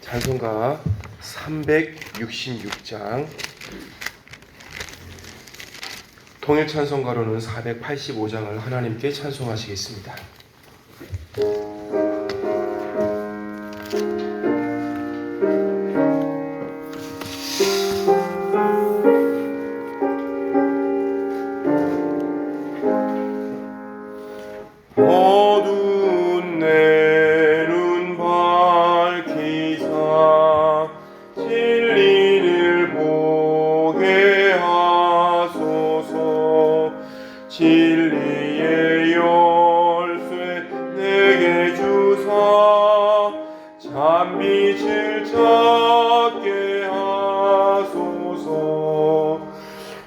찬송가 366장, 통일 찬송가로는 485장을 하나님께 찬송하시겠습니다. 어두운 내 눈 밝히사 진리를 보게 하소서. 진리의 열쇠 내게 주사 참빛을 찾게 하소서.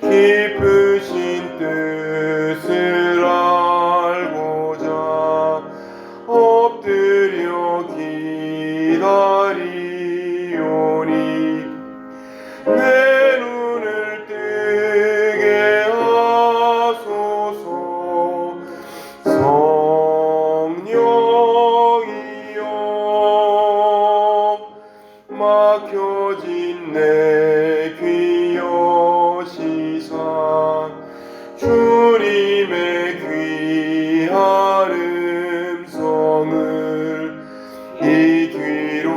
깊으신 뜻을 엎드려 기다리오니 내 눈을 뜨게 하소서. 성령이여 막혀진 내 귀 여시사 주님의 귀한 음성을 이 귀로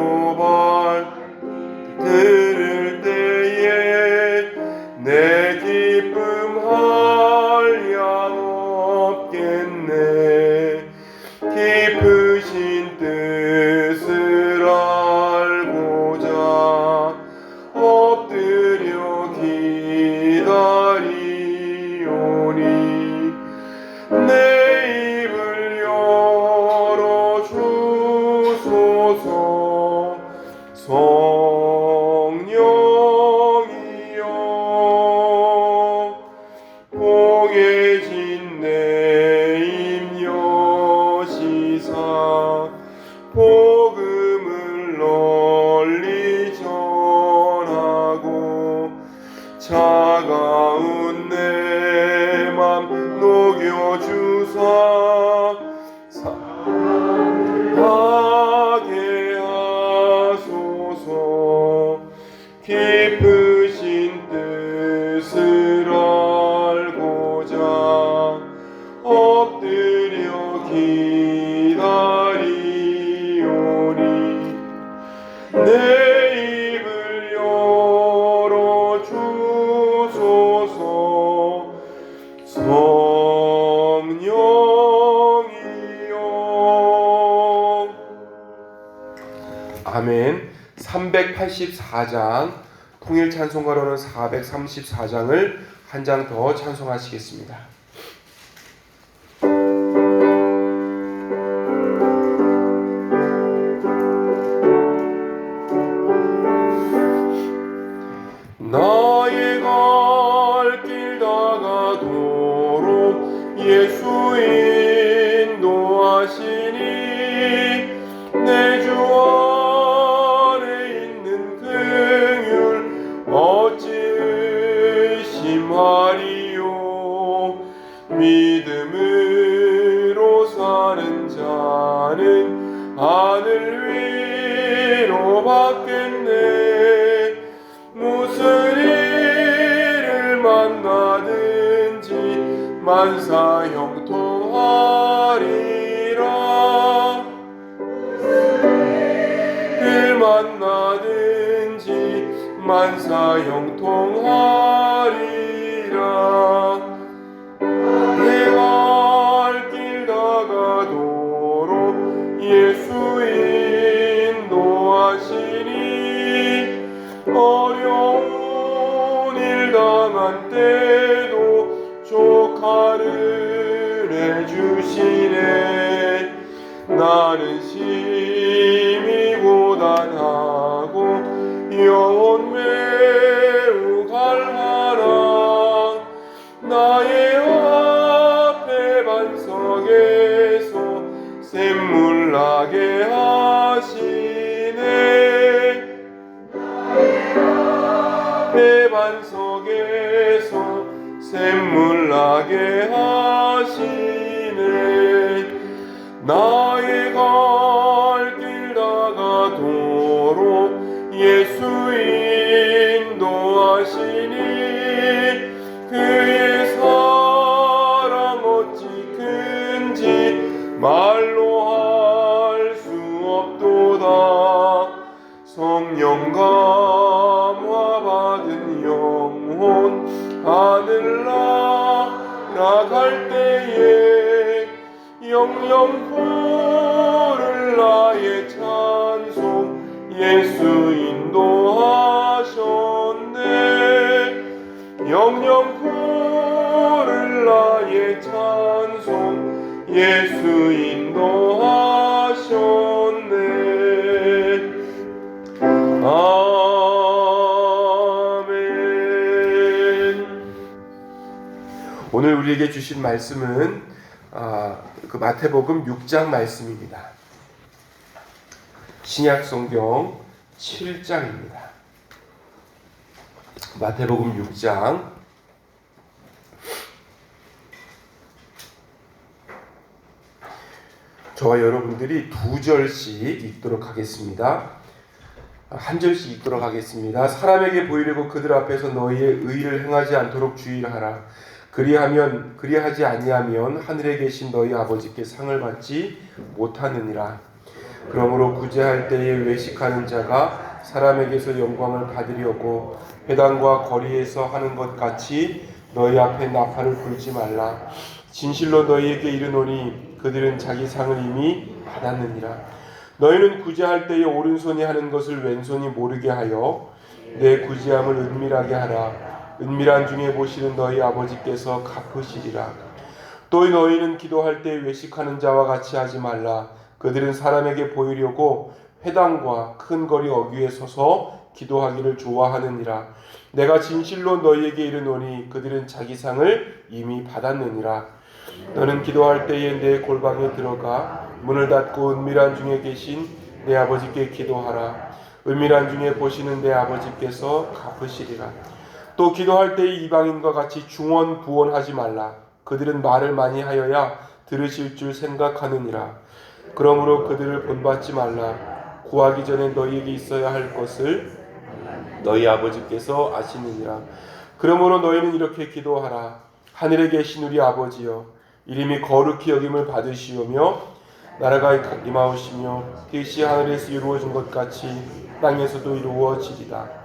들을 때에 내 기쁨 한량 없겠네. 깊으신 뜻을 알고자 엎드려 기다리오니 내 입을 열어주소서. 성령이여 봉해진 내 입 여시사 복음을 널리 전하고 차가운 내 맘 녹여주사 사랑하게 하소서. 깊으신 뜻을 알고자 엎드려 기다리오니 내 입을 열어주소서. 성령이여. 아멘. 384장, 통일 찬송가로는 434장을 한 장 더 찬송하시겠습니다. 나의 갈 길 다가도록 예수 인도하시니 내 주 안에 있는 긍휼 어찌 의심하리요. 믿음으로 사는 자는 하늘 위로 받겠네. 무슨 일을 만나든지 만사 형통하리라. 일 만나든지 만사 형통하리라. 내가 길 다가도록 예수 인도하시니 어려운 일 당한 때도 조카를 해주시네. 나는 심히 고단하고 영혼 매우 갈하나 나의 앞에 반석에서 샘물 나게 하시네. 내 반석에서 샘물 나게 하시네. 나의 갈 길 다가도 있도록 예수 인도하시니 그의 사랑 어찌 큰지 말로 할 수 없도다. 성령 감화 받은 영혼 하늘 날아갈 때에 영영 부를 나의 찬송 예수 인도하셨네. 영영 부를 나의 찬송 예수 인도하셨네. 아멘. 오늘 우리에게 주신 말씀은 그 마태복음 6장 말씀입니다. 신약 성경 7장입니다. 마태복음 6장 저와 여러분들이 2절씩 읽도록 하겠습니다. 한 절씩 읽도록 하겠습니다. 사람에게 보이려고 그들 앞에서 너희의 의를 행하지 않도록 주의하라. 그리하지 아니하면 하늘에 계신 너희 아버지께 상을 받지 못하느니라. 그러므로 구제할 때에 외식하는 자가 사람에게서 영광을 받으려고 회당과 거리에서 하는 것 같이 너희 앞에 나팔을 불지 말라. 진실로 너희에게 이르노니 그들은 자기 상을 이미 받았느니라. 너희는 구제할 때에 오른손이 하는 것을 왼손이 모르게 하여 내 구제함을 은밀하게 하라. 은밀한 중에 보시는 너희 아버지께서 갚으시리라. 또 너희는 기도할 때 외식하는 자와 같이 하지 말라. 그들은 사람에게 보이려고 회당과 큰 거리 어귀에 서서 기도하기를 좋아하느니라. 내가 진실로 너희에게 이르노니 그들은 자기 상을 이미 받았느니라. 너는 기도할 때에 내 골방에 들어가 문을 닫고 은밀한 중에 계신 내 아버지께 기도하라. 은밀한 중에 보시는 내 아버지께서 갚으시리라. 또 기도할 때에 이방인과 같이 중언부언하지 말라. 그들은 말을 많이 하여야 들으실 줄 생각하느니라. 그러므로 그들을 본받지 말라. 구하기 전에 너희에게 있어야 할 것을 너희 아버지께서 아시느니라. 그러므로 너희는 이렇게 기도하라. 하늘에 계신 우리 아버지여, 이름이 거룩히 여김을 받으시오며 나라가 임하오시며 뜻이 하늘에서 이루어진 것 같이 땅에서도 이루어지리다.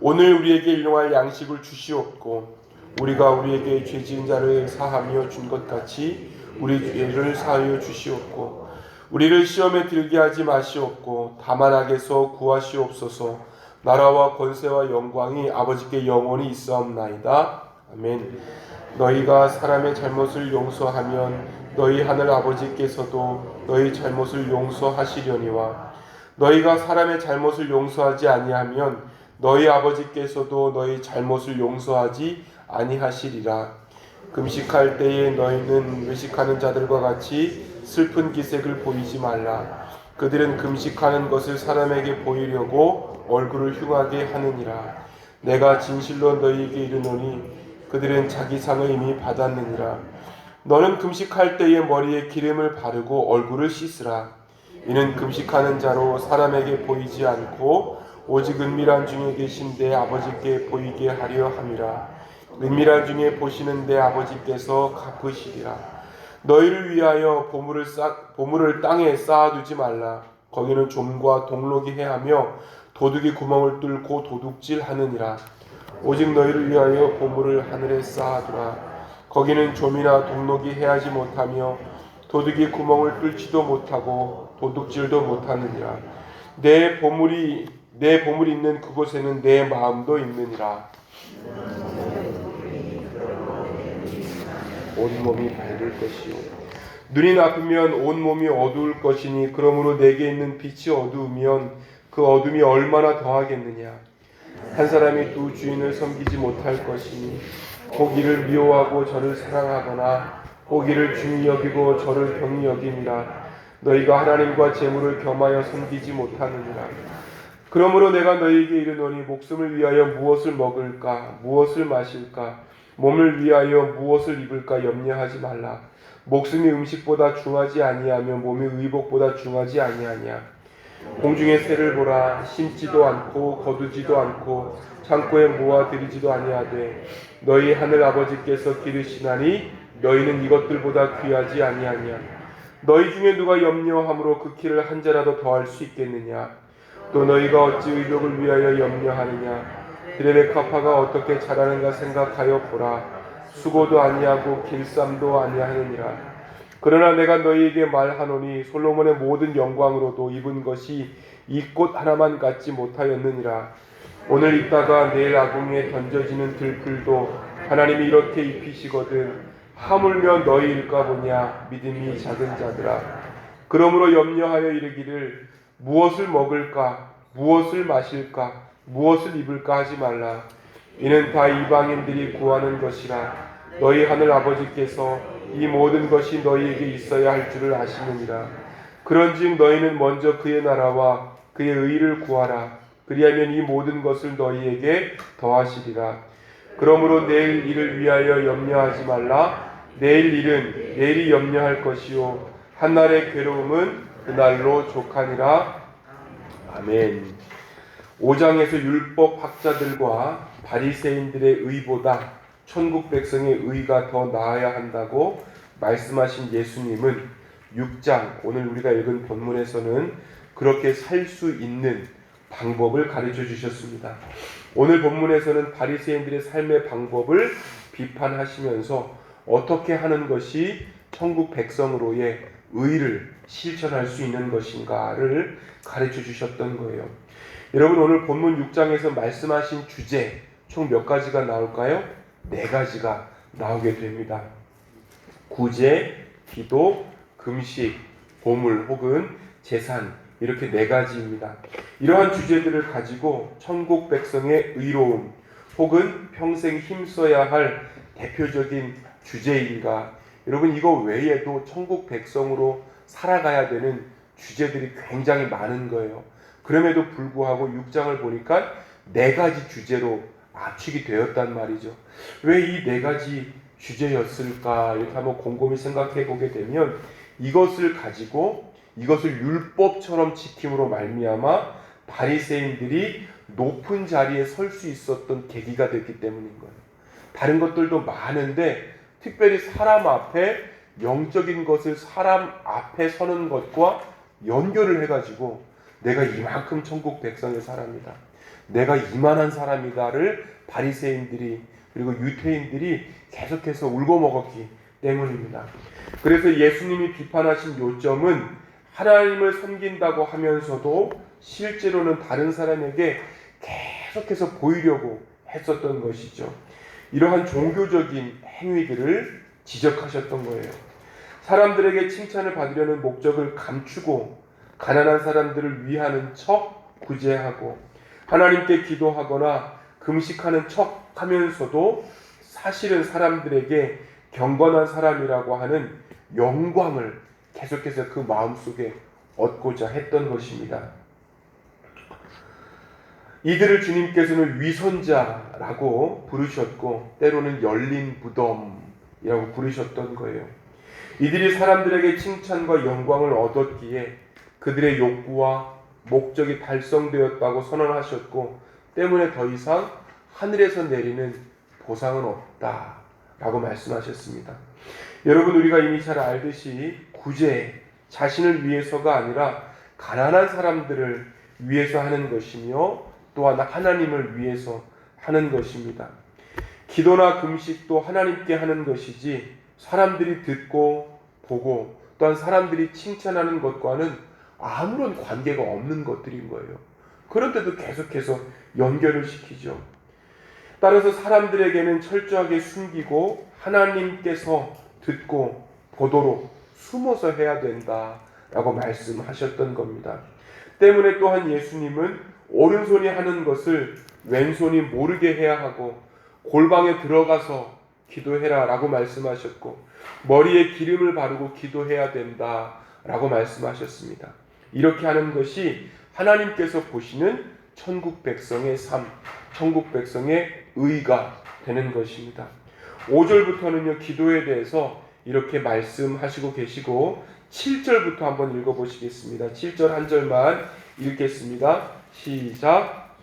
오늘 우리에게 일용할 양식을 주시옵고 우리가 우리에게 죄 지은 자를 사하며 준 것 같이 우리 죄를 사하여 주시옵고 우리를 시험에 들게 하지 마시옵고 다만 악에서 구하시옵소서. 나라와 권세와 영광이 아버지께 영원히 있사옵나이다. 아멘. 너희가 사람의 잘못을 용서하면 너희 하늘 아버지께서도 너희 잘못을 용서하시려니와 너희가 사람의 잘못을 용서하지 아니하면 너희 아버지께서도 너희 잘못을 용서하지 아니하시리라. 금식할 때에 너희는 외식하는 자들과 같이 슬픈 기색을 보이지 말라. 그들은 금식하는 것을 사람에게 보이려고 얼굴을 흉하게 하느니라. 내가 진실로 너희에게 이르노니 그들은 자기 상을 이미 받았느니라. 너는 금식할 때에 머리에 기름을 바르고 얼굴을 씻으라. 이는 금식하는 자로 사람에게 보이지 않고 오직 은밀한 중에 계신 내 아버지께 보이게 하려 함이라. 은밀한 중에 보시는 내 아버지께서 갚으시리라. 너희를 위하여 보물을 땅에 쌓아두지 말라. 거기는 좀과 동록이 해하며 도둑이 구멍을 뚫고 도둑질하느니라. 오직 너희를 위하여 보물을 하늘에 쌓아두라. 거기는 좀이나 동록이 해하지 못하며 도둑이 구멍을 뚫지도 못하고 도둑질도 못하느니라. 내 보물이 있는 그곳에는 내 마음도 있느니라. 온몸이 밝을 것이요 눈이 나쁘면 온몸이 어두울 것이니 그러므로 내게 있는 빛이 어두우면 그 어둠이 얼마나 더하겠느냐. 한 사람이 두 주인을 섬기지 못할 것이니 혹 이를 미워하고 저를 사랑하거나 혹 이를 중히 여기고 저를 경히 여기니라. 너희가 하나님과 재물을 겸하여 섬기지 못하느니라. 그러므로 내가 너희에게 이르노니 목숨을 위하여 무엇을 먹을까 무엇을 마실까 몸을 위하여 무엇을 입을까 염려하지 말라. 목숨이 음식보다 중하지 아니하며 몸이 의복보다 중하지 아니하냐. 공중의 새를 보라. 심지도 않고 거두지도 않고 창고에 모아 들이지도 아니하되 너희 하늘 아버지께서 기르시나니 너희는 이것들보다 귀하지 아니하냐. 너희 중에 누가 염려함으로 그 키를 한 자라도 더할 수 있겠느냐. 또 너희가 어찌 의복을 위하여 염려하느냐. 드레베카파가 어떻게 자라는가 생각하여 보라. 수고도 아니하고 길쌈도 아니하느니라. 그러나 내가 너희에게 말하노니 솔로몬의 모든 영광으로도 입은 것이 이 꽃 하나만 갖지 못하였느니라. 오늘 입다가 내일 아궁이에 던져지는 들풀도 하나님이 이렇게 입히시거든 하물며 너희일까 보냐. 믿음이 작은 자들아. 그러므로 염려하여 이르기를 무엇을 먹을까 무엇을 마실까 무엇을 입을까 하지 말라. 이는 다 이방인들이 구하는 것이라. 너희 하늘 아버지께서 이 모든 것이 너희에게 있어야 할 줄을 아시느니라. 그런즉 너희는 먼저 그의 나라와 그의 의를 구하라. 그리하면 이 모든 것을 너희에게 더하시리라. 그러므로 내일 일을 위하여 염려하지 말라. 내일 일은 내일이 염려할 것이요 한날의 괴로움은 그날로 족하니라. 아멘. 5장에서 율법 학자들과 바리새인들의 의보다 천국 백성의 의가 더 나아야 한다고 말씀하신 예수님은 6장 오늘 우리가 읽은 본문에서는 그렇게 살 수 있는 방법을 가르쳐 주셨습니다. 오늘 본문에서는 바리새인들의 삶의 방법을 비판하시면서 어떻게 하는 것이 천국 백성으로의 의를 실천할 수 있는 것인가를 가르쳐 주셨던 거예요. 여러분 오늘 본문 6장에서 말씀하신 주제 총 몇 가지가 나올까요? 4가지가 나오게 됩니다. 구제, 기도, 금식, 보물 혹은 제산 이렇게 4가지입니다. 이러한 주제들을 가지고 천국 백성의 의로움 혹은 평생 힘써야 할 대표적인 주제인가. 여러분 이거 외에도 천국 백성으로 살아가야 되는 주제들이 굉장히 많은 거예요. 그럼에도 불구하고 6장을 보니까 4가지 주제로 압축이 되었단 말이죠. 왜 이 4가지 주제였을까? 이렇게 한번 곰곰이 생각해 보게 되면 이것을 가지고 이것을 율법처럼 지킴으로 말미암아 바리새인들이 높은 자리에 설 수 있었던 계기가 됐기 때문인 거예요. 다른 것들도 많은데 특별히 사람 앞에 영적인 것을 사람 앞에 서는 것과 연결을 해가지고 내가 이만큼 천국 백성의 사람이다. 내가 이만한 사람이다를 바리새인들이 그리고 유태인들이 계속해서 울고먹었기 때문입니다. 그래서 예수님이 비판하신 요점은 하나님을 섬긴다고 하면서도 실제로는 다른 사람에게 계속해서 보이려고 했었던 것이죠. 이러한 종교적인 행위들을 지적하셨던 거예요. 사람들에게 칭찬을 받으려는 목적을 감추고 가난한 사람들을 위하는 척 구제하고 하나님께 기도하거나 금식하는 척 하면서도 사실은 사람들에게 경건한 사람이라고 하는 영광을 계속해서 그 마음속에 얻고자 했던 것입니다. 이들을 주님께서는 위선자라고 부르셨고 때로는 열린 무덤이라고 부르셨던 거예요. 이들이 사람들에게 칭찬과 영광을 얻었기에 그들의 욕구와 목적이 달성되었다고 선언하셨고 때문에 더 이상 하늘에서 내리는 보상은 없다라고 말씀하셨습니다. 여러분 우리가 이미 잘 알듯이 구제 자신을 위해서가 아니라 가난한 사람들을 위해서 하는 것이며 또한 하나님을 위해서 하는 것입니다. 기도나 금식도 하나님께 하는 것이지 사람들이 듣고 보고 또한 사람들이 칭찬하는 것과는 아무런 관계가 없는 것들인 거예요. 그런데도 계속해서 연결을 시키죠. 따라서 사람들에게는 철저하게 숨기고 하나님께서 듣고 보도록 숨어서 해야 된다라고 말씀하셨던 겁니다. 때문에 또한 예수님은 오른손이 하는 것을 왼손이 모르게 해야 하고 골방에 들어가서 기도해라 라고 말씀하셨고 머리에 기름을 바르고 기도해야 된다라고 말씀하셨습니다. 이렇게 하는 것이 하나님께서 보시는 천국 백성의 삶, 천국 백성의 의가 되는 것입니다. 5절부터는요 기도에 대해서 이렇게 말씀하시고 계시고 7절부터 한번 읽어보시겠습니다. 7절 한 절만 읽겠습니다. 시작.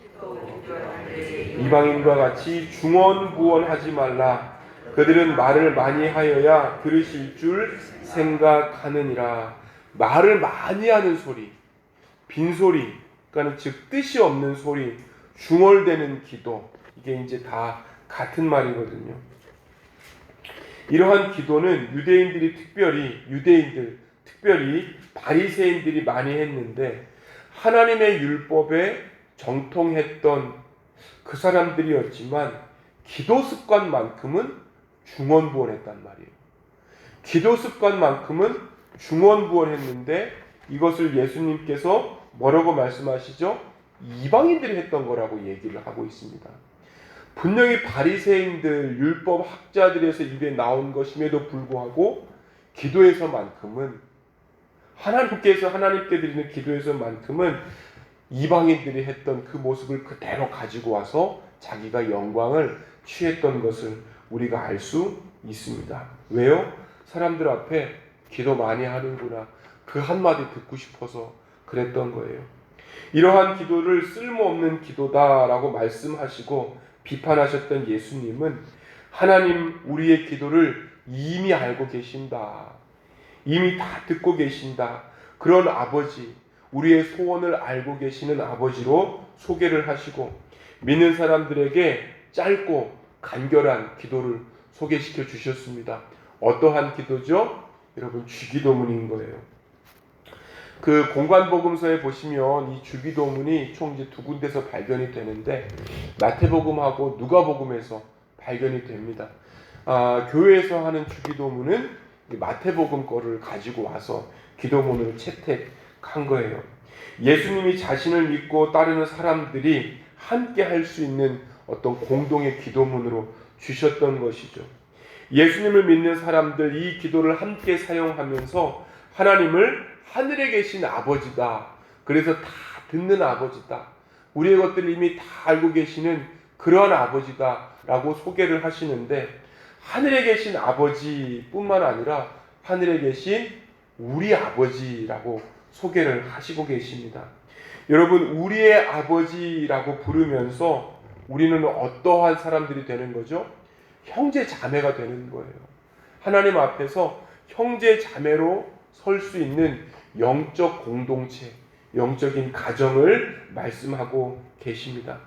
이방인과 같이 중언부언하지 말라. 그들은 말을 많이 하여야 들으실 줄 생각하느니라. 말을 많이 하는 소리, 빈소리, 그러니까 즉 뜻이 없는 소리, 중얼대는 기도, 이게 이제 다 같은 말이거든요. 이러한 기도는 유대인들 특별히 바리새인들이 많이 했는데 하나님의 율법에 정통했던 그 사람들이었지만 기도 습관만큼은 중언부언했단 말이에요. 기도 습관만큼은 중언부언했는데 이것을 예수님께서 뭐라고 말씀하시죠? 이방인들이 했던 거라고 얘기를 하고 있습니다. 분명히 바리새인들, 율법 학자들에서 입에 나온 것임에도 불구하고 기도에서만큼은 하나님께 드리는 기도에서만큼은 이방인들이 했던 그 모습을 그대로 가지고 와서 자기가 영광을 취했던 것을 우리가 알 수 있습니다. 왜요? 사람들 앞에 기도 많이 하는구나. 그 한마디 듣고 싶어서 그랬던 거예요. 이러한 기도를 쓸모없는 기도다라고 말씀하시고 비판하셨던 예수님은 하나님 우리의 기도를 이미 알고 계신다. 이미 다 듣고 계신다. 그런 아버지, 우리의 소원을 알고 계시는 아버지로 소개를 하시고 믿는 사람들에게 짧고 간결한 기도를 소개시켜 주셨습니다. 어떠한 기도죠? 여러분, 주기도문인 거예요. 그 공관복음서에 보시면 이 주기도문이 총 이제 두 군데서 발견이 되는데 마태복음하고 누가복음에서 발견이 됩니다. 교회에서 하는 주기도문은 마태복음 거를 가지고 와서 기도문을 채택한 거예요. 예수님이 자신을 믿고 따르는 사람들이 함께 할 수 있는 어떤 공동의 기도문으로 주셨던 것이죠. 예수님을 믿는 사람들 이 기도를 함께 사용하면서 하나님을 하늘에 계신 아버지다. 그래서 다 듣는 아버지다. 우리의 것들을 이미 다 알고 계시는 그러한 아버지다 라고 소개를 하시는데 하늘에 계신 아버지뿐만 아니라 하늘에 계신 우리 아버지라고 소개를 하시고 계십니다. 여러분, 우리의 아버지라고 부르면서 우리는 어떠한 사람들이 되는 거죠? 형제 자매가 되는 거예요. 하나님 앞에서 형제 자매로 설 수 있는 영적 공동체, 영적인 가정을 말씀하고 계십니다.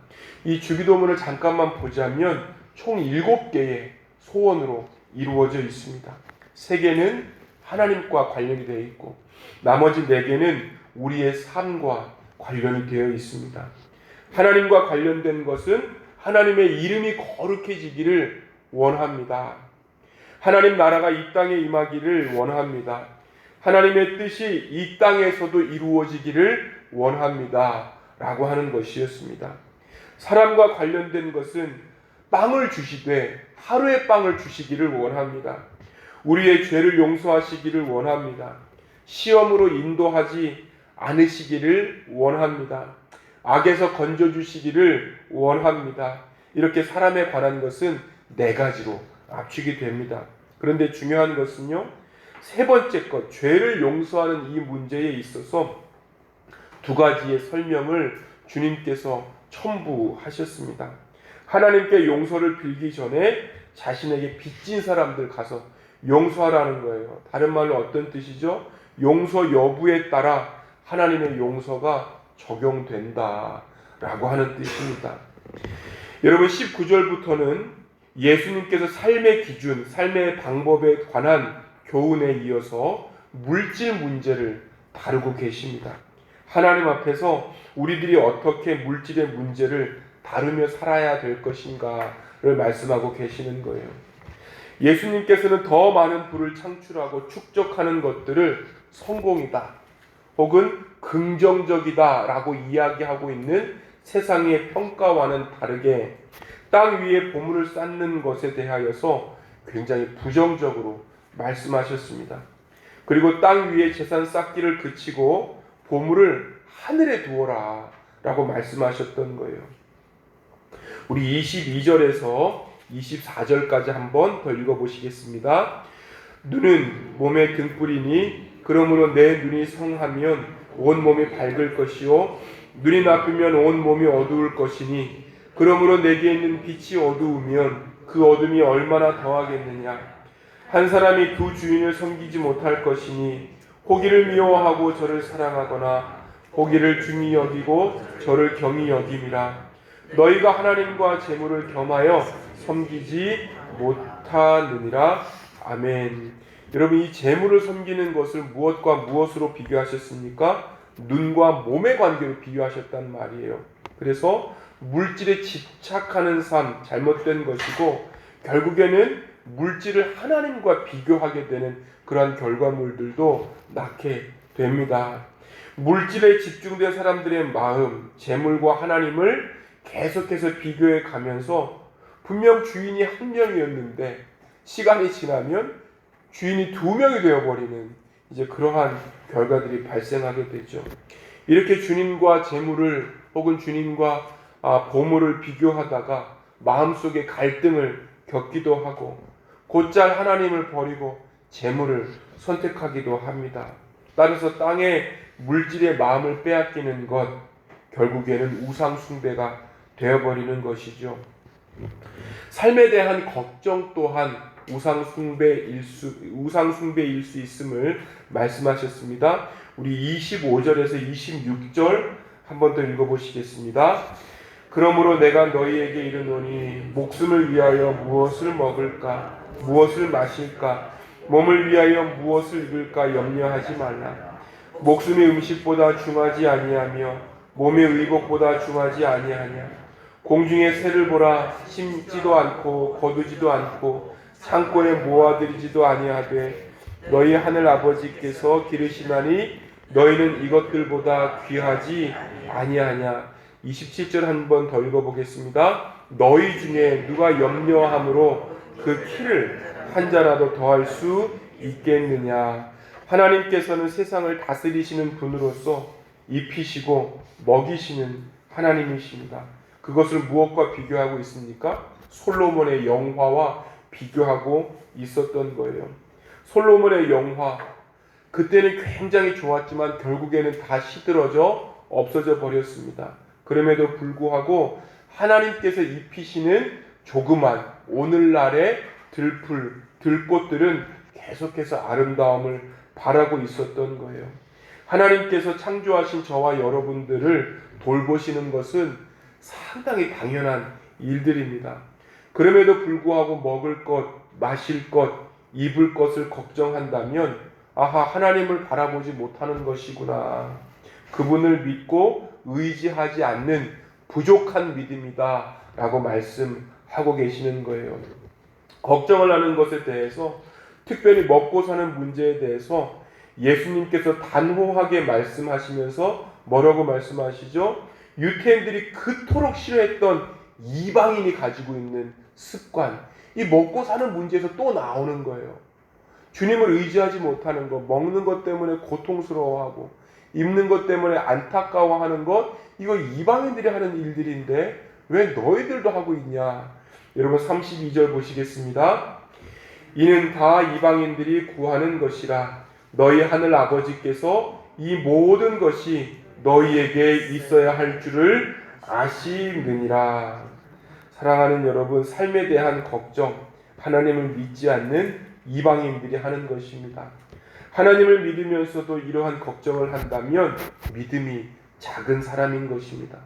이 주기도문을 잠깐만 보자면 총 7개의 소원으로 이루어져 있습니다. 3개는 하나님과 관련이 되어 있고 나머지 4개는 우리의 삶과 관련이 되어 있습니다. 하나님과 관련된 것은 하나님의 이름이 거룩해지기를 원합니다. 하나님 나라가 이 땅에 임하기를 원합니다. 하나님의 뜻이 이 땅에서도 이루어지기를 원합니다. 라고 하는 것이었습니다. 사람과 관련된 것은 빵을 주시되 하루의 빵을 주시기를 원합니다. 우리의 죄를 용서하시기를 원합니다. 시험으로 인도하지 않으시기를 원합니다. 악에서 건져주시기를 원합니다. 이렇게 사람에 관한 것은 4가지로 압축이 됩니다. 그런데 중요한 것은요, 3번째 것, 죄를 용서하는 이 문제에 있어서 2가지의 설명을 주님께서 첨부하셨습니다. 하나님께 용서를 빌기 전에 자신에게 빚진 사람들 가서 용서하라는 거예요. 다른 말로 어떤 뜻이죠? 용서 여부에 따라 하나님의 용서가 적용된다 라고 하는 뜻입니다. 여러분, 19절부터는 예수님께서 삶의 기준, 삶의 방법에 관한 교훈에 이어서 물질 문제를 다루고 계십니다. 하나님 앞에서 우리들이 어떻게 물질의 문제를 다루며 살아야 될 것인가를 말씀하고 계시는 거예요. 예수님께서는 더 많은 부를 창출하고 축적하는 것들을 성공이다 혹은 긍정적이다 라고 이야기하고 있는 세상의 평가와는 다르게 땅 위에 보물을 쌓는 것에 대하여서 굉장히 부정적으로 말씀하셨습니다. 그리고 땅 위에 재산 쌓기를 그치고 보물을 하늘에 두어라 라고 말씀하셨던 거예요. 우리 22절에서 24절까지 한번 더 읽어보시겠습니다. 눈은 몸의 등불이니 그러므로 내 눈이 성하면 온 몸이 밝을 것이요 눈이 나쁘면 온 몸이 어두울 것이니 그러므로 내게 있는 빛이 어두우면 그 어둠이 얼마나 더하겠느냐. 한 사람이 두 주인을 섬기지 못할 것이니 호기를 미워하고 저를 사랑하거나 호기를 중히 여기고 저를 경히 여김이라. 너희가 하나님과 재물을 겸하여 섬기지 못하느니라. 아멘. 여러분, 이 재물을 섬기는 것을 무엇과 무엇으로 비교하셨습니까? 눈과 몸의 관계로 비교하셨단 말이에요. 그래서 물질에 집착하는 삶, 잘못된 것이고 결국에는 물질을 하나님과 비교하게 되는 그러한 결과물들도 낳게 됩니다. 물질에 집중된 사람들의 마음, 재물과 하나님을 계속해서 비교해 가면서 분명 주인이 한 명이었는데 시간이 지나면 주인이 두 명이 되어버리는 이제 그러한 결과들이 발생하게 되죠. 이렇게 주님과 재물을 혹은 주님과 보물을 비교하다가 마음속에 갈등을 겪기도 하고 곧잘 하나님을 버리고 재물을 선택하기도 합니다. 따라서 땅의 물질의 마음을 빼앗기는 것, 결국에는 우상 숭배가 되어버리는 것이죠. 삶에 대한 걱정 또한 우상 숭배일 수 있음을 말씀하셨습니다. 우리 25절에서 26절 한 번 더 읽어보시겠습니다. 그러므로 내가 너희에게 이르노니 목숨을 위하여 무엇을 먹을까 무엇을 마실까 몸을 위하여 무엇을 입을까 염려하지 말라. 목숨이 음식보다 중하지 아니하며 몸의 의복보다 중하지 아니하냐. 공중의 새를 보라. 심지도 않고 거두지도 않고 창고에 모아들이지도 아니하되 너희 하늘 아버지께서 기르시나니 너희는 이것들보다 귀하지 아니하냐. 27절 한 번 더 읽어보겠습니다. 너희 중에 누가 염려함으로 그 키를 한 자라도 더할 수 있겠느냐. 하나님께서는 세상을 다스리시는 분으로서 입히시고 먹이시는 하나님이십니다. 그것을 무엇과 비교하고 있습니까? 솔로몬의 영화와 비교하고 있었던 거예요. 솔로몬의 영화, 그때는 굉장히 좋았지만 결국에는 다 시들어져 없어져 버렸습니다. 그럼에도 불구하고 하나님께서 입히시는 조그만 오늘날의 들꽃들은 계속해서 아름다움을 바라고 있었던 거예요. 하나님께서 창조하신 저와 여러분들을 돌보시는 것은 상당히 당연한 일들입니다. 그럼에도 불구하고 먹을 것, 마실 것, 입을 것을 걱정한다면 아하, 하나님을 바라보지 못하는 것이구나. 그분을 믿고 의지하지 않는 부족한 믿음이다 라고 말씀하고 계시는 거예요. 걱정을 하는 것에 대해서, 특별히 먹고 사는 문제에 대해서 예수님께서 단호하게 말씀하시면서 뭐라고 말씀하시죠? 유태인들이 그토록 싫어했던 이방인이 가지고 있는 습관, 이 먹고 사는 문제에서 또 나오는 거예요. 주님을 의지하지 못하는 것, 먹는 것 때문에 고통스러워하고 입는 것 때문에 안타까워하는 것, 이거 이방인들이 하는 일들인데 왜 너희들도 하고 있냐. 여러분 32절 보시겠습니다. 이는 다 이방인들이 구하는 것이라. 너희 하늘 아버지께서 이 모든 것이 너희에게 있어야 할 줄을 아시느니라. 사랑하는 여러분, 삶에 대한 걱정, 하나님을 믿지 않는 이방인들이 하는 것입니다. 하나님을 믿으면서도 이러한 걱정을 한다면 믿음이 작은 사람인 것입니다.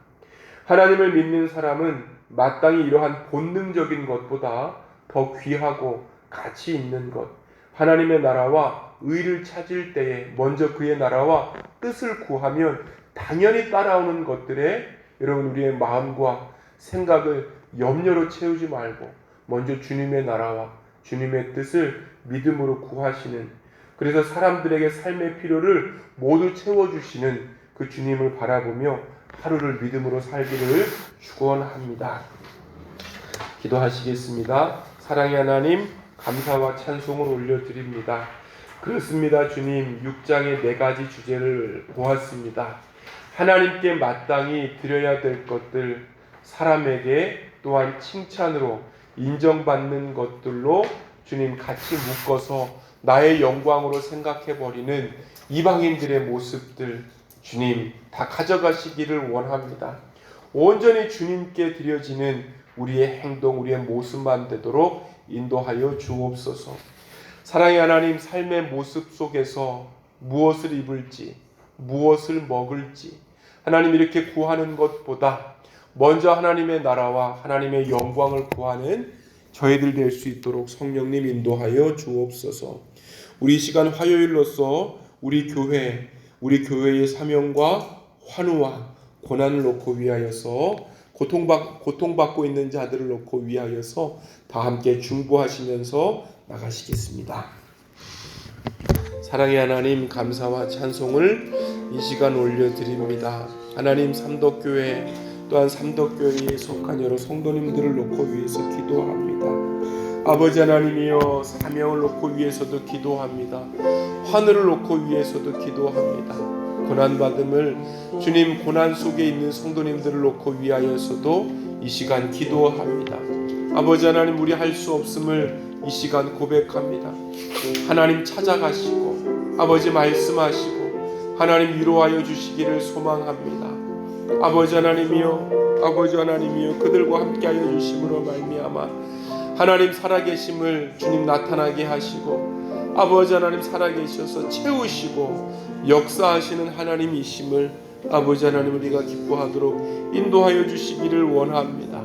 하나님을 믿는 사람은 마땅히 이러한 본능적인 것보다 더 귀하고 가치 있는 것, 하나님의 나라와 의를 찾을 때에 먼저 그의 나라와 뜻을 구하면 당연히 따라오는 것들에 여러분 우리의 마음과 생각을 염려로 채우지 말고 먼저 주님의 나라와 주님의 뜻을 믿음으로 구하시는, 그래서 사람들에게 삶의 필요를 모두 채워주시는 그 주님을 바라보며 하루를 믿음으로 살기를 축원합니다. 기도하시겠습니다. 사랑의 하나님, 감사와 찬송을 올려드립니다. 그렇습니다. 주님, 6장의 4가지 주제를 보았습니다. 하나님께 마땅히 드려야 될 것들, 사람에게 또한 칭찬으로 인정받는 것들로 주님 같이 묶어서 나의 영광으로 생각해버리는 이방인들의 모습들, 주님 다 가져가시기를 원합니다. 온전히 주님께 드려지는 우리의 행동, 우리의 모습만 되도록 인도하여 주옵소서. 사랑의 하나님, 삶의 모습 속에서 무엇을 입을지, 무엇을 먹을지 하나님 이렇게 구하는 것보다 먼저 하나님의 나라와 하나님의 영광을 구하는 저희들 될 수 있도록 성령님 인도하여 주옵소서. 우리 시간 화요일로서 우리 교회의 사명과 환우와 고난을 놓고 위하여서 고통받고 있는 자들을 놓고 위하여서 다 함께 중보하시면서 나가시겠습니다. 사랑의 하나님, 감사와 찬송을 이 시간 올려드립니다. 하나님, 삼덕교회 또한 삼덕교회에 속한 여러 성도님들을 놓고 위해서 기도합니다. 아버지 하나님이여, 사명을 놓고 위해서도 기도합니다. 하늘을 놓고 위해서도 기도합니다. 고난받음을 주님, 고난 속에 있는 성도님들을 놓고 위하여서도 이 시간 기도합니다. 아버지 하나님, 우리 할 수 없음을 이 시간 고백합니다. 하나님 찾아가시고 아버지 말씀하시고 하나님 위로하여 주시기를 소망합니다. 아버지 하나님이여 그들과 함께하여 주심으로 말미암아 하나님 살아계심을 주님 나타나게 하시고 아버지 하나님 살아계셔서 채우시고 역사하시는 하나님이심을 아버지 하나님 우리가 기뻐하도록 인도하여 주시기를 원합니다.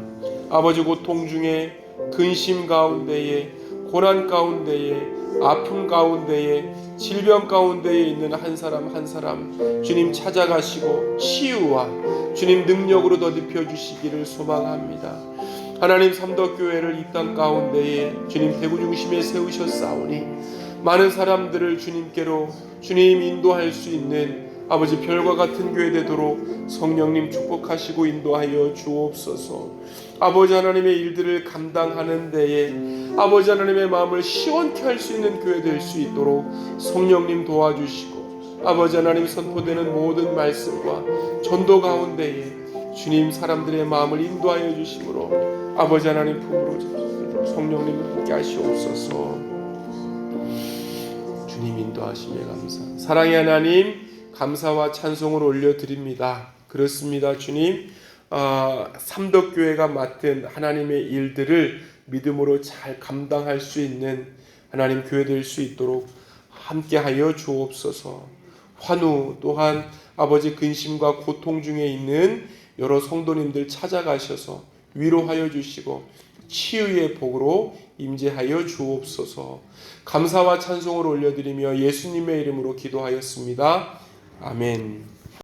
아버지, 고통 중에, 근심 가운데에, 고난 가운데에, 아픔 가운데에, 질병 가운데에 있는 한 사람 한 사람 주님 찾아가시고 치유와 주님 능력으로 덧입혀 주시기를 소망합니다. 하나님, 삼덕교회를 이 땅 가운데에 주님 대구 중심에 세우셨사오니 많은 사람들을 주님께로 주님 인도할 수 있는 아버지 별과 같은 교회 되도록 성령님 축복하시고 인도하여 주옵소서. 아버지 하나님의 일들을 감당하는 데에 아버지 하나님의 마음을 시원케 할 수 있는 교회 될 수 있도록 성령님 도와주시고 아버지 하나님 선포되는 모든 말씀과 전도 가운데에 주님 사람들의 마음을 인도하여 주심으로 아버지 하나님 품으로 성령님 함께 하시옵소서. 주님 인도하심에 감사. 사랑의 하나님, 감사와 찬송을 올려드립니다. 그렇습니다. 주님, 삼덕교회가 맡은 하나님의 일들을 믿음으로 잘 감당할 수 있는 하나님 교회 될 수 있도록 함께하여 주옵소서. 환우 또한 아버지 근심과 고통 중에 있는 여러 성도님들 찾아가셔서 위로하여 주시고 치유의 복으로 임재하여 주옵소서. 감사와 찬송을 올려드리며 예수님의 이름으로 기도하였습니다. 아멘.